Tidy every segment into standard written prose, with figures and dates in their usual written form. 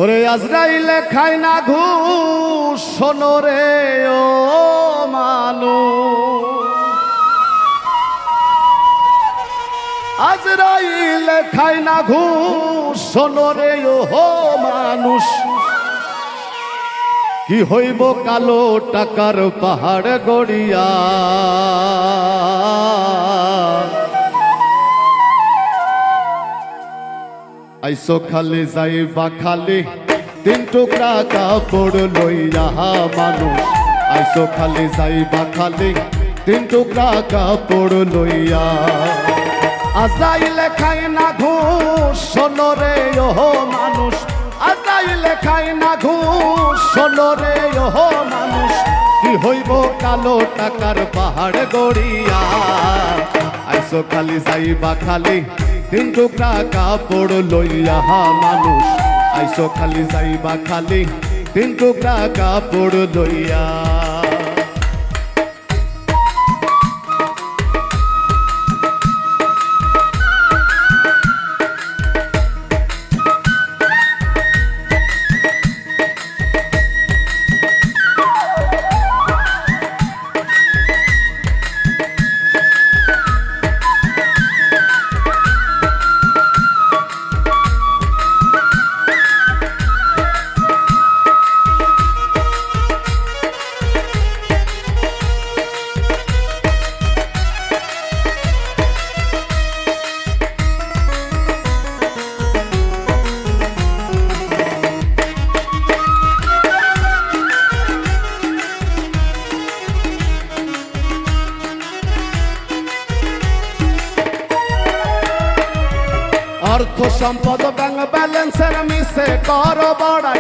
ওরে আজরাইলে খায় না ঘুষ, শোনো রে ও মানুষ। আজরাইলে খায় না ঘুষ, শোনো রে ও মানুষ। কি হইব কালো টাকার পাহাড় গড়িয়া, আইসো খালি যাইবা খালি তিন টুকরা কাপড় লইয়া মানুষ। আইসো খালি যাইবা খালি তিন টুকরা কাপড় লইয়া। আজরাইলে খায় না ঘুষ, শোনো রে ও মানুষ। আজরাইলে খায় না ঘুষ, শোনো রে ও মানুষ। কি হইব কালো টাকার পাহাড় গড়িয়া, আইসো খালি যাইবা খালি তিন টুকরা কাপড় লইয়া মানুষ। আইসো খালি যাইবা খালি তিন টুকরা কাপড় লইয়া। অর্থ সম্পদ ব্যাংক ব্যালেন্সের মিশে কর বড়াই।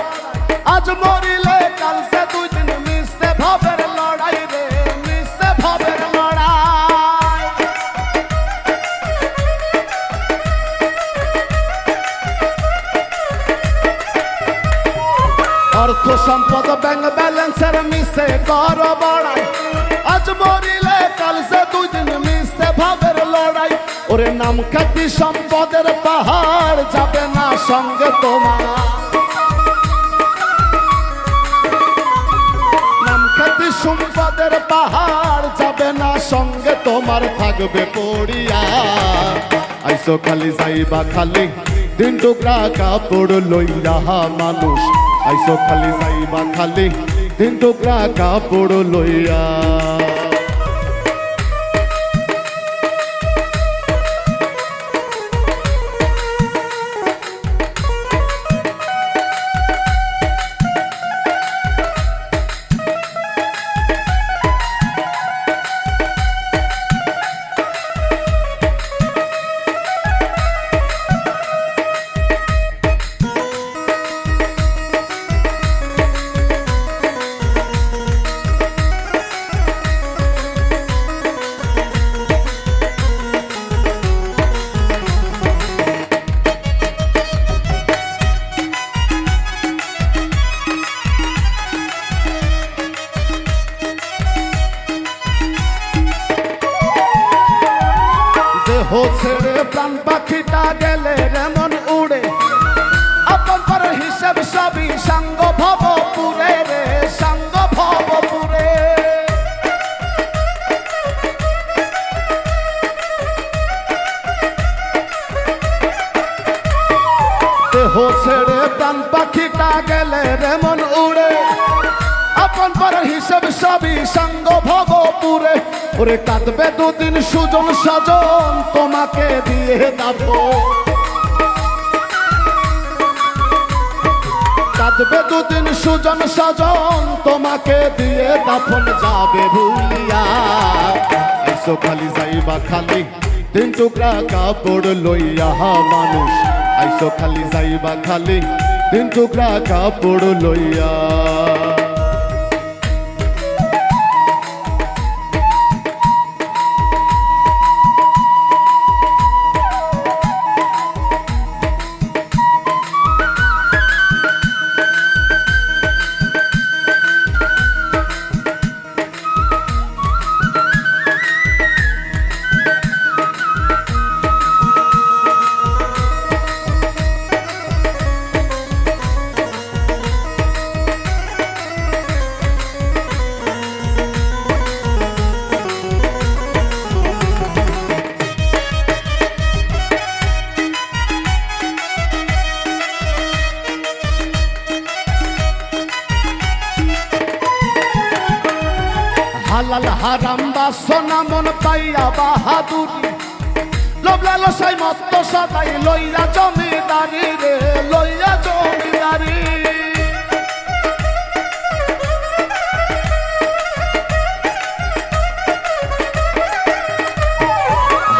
আজ মরিলে কাল সে দুই দিন মিশে ভাবের লড়াই রে, মিশে ভাবের লড়াই। অর্থ সম্পদ ব্যাংক ব্যালেন্সের মিশে কর বড়াই। আজ মরিলে কাল সে দুই দিন মিশে ভাবের লড়াই। ওরে নাম খ্যাতি সম্পদের পাহাড় যাবে না সঙ্গে তোমার। নাম খ্যাতি সম্পদের পাহাড় যাবে না সঙ্গে তোমার, থাকবে পড়িয়া। আইসো খালি যাইবা খালি তিন টুকরা কাপড় লইয়া মানুষ। আইসো খালি যাইবা খালি তিন টুকরা কাপড় লইয়া। দেহ ছেড়ে প্রাণ পাখিটা গেলে যেমন উড়ে, আপন পর হিসেব সবই সাঙ্গ ভবপুরে রে, সাঙ্গ ভবপুরে। দেহ ছেড়ে প্রাণ পাখিটা গেলে যেমন উড়ে, আপন পর হিসেব সবই সাঙ্গ ভবপুরে। ওরে কাঁদবে দুদিন সুজন সজন তোমাকে দিয়ে দাফো। কাঁদবে দুদিন সুজন সজন তোমাকে দিয়ে দাফন যাবে ভুলিয়া। আইসো খালি যাইবা খালি তিন টুকরা কাপড় লইয়া মানুষ। আইসো খালি যাইবা খালি তিন টুকরা কাপড় লইয়া। হালাল হারাম বাসনা মন পাইয়া বাহাদুরি লোভ লালসাই মত্ত সদাই লইয়া জমিদারি রে লইয়া জমিদারি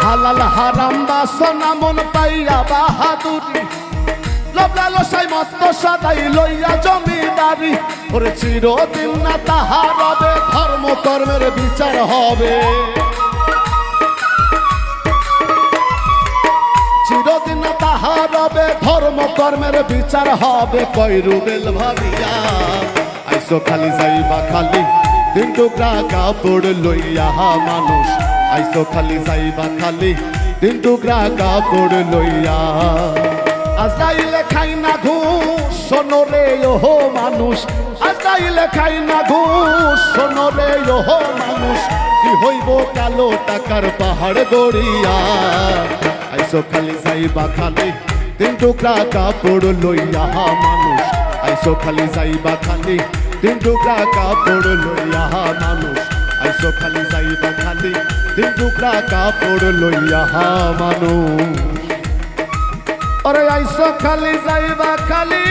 হালাল হারাম বাসনা মন পাইয়া বাহাদুরি লোভ লালসাই মত্ত সদাই লইয়া জমিদারি ওরে চিরদিন না তাহা রবে ধর্ম কর্মের বিচার হবে চিরদিন না তাহা রবে ধর্ম কর্মের বিচার হবে কইরুবেল ভাবিয়া আইসো খালি যাইবা খালি তিন টুকরা কাপড় লইয়া মানুষ আইসো খালি যাইবা খালি তিন টুকরা কাপড় লইয়া আজরাইলে খাই না ঘুষ শোনো রে ওহো মানুষ আজরাইলে খাই না ঘুষ শোনো রে ওহো মানুষ কি হইব কালো টাকার পাহাড় গড়িয়া আইসো খালি যাইবা খালি তিন টুকরা কাপড় লইয়া মানুষ আইসো খালি যাইবা খালি তিন টুকরা কাপড় লইয়া মানুষ আইসো খালি যাইবা খালি তিন টুকরা কাপড় লইয়া মানুষ ওরে আইসো খালি যাইবা খালি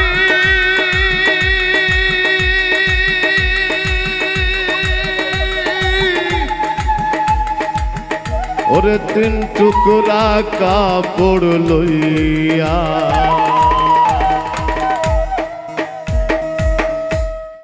ওরে তিন টুকরা কাপড় লইয়া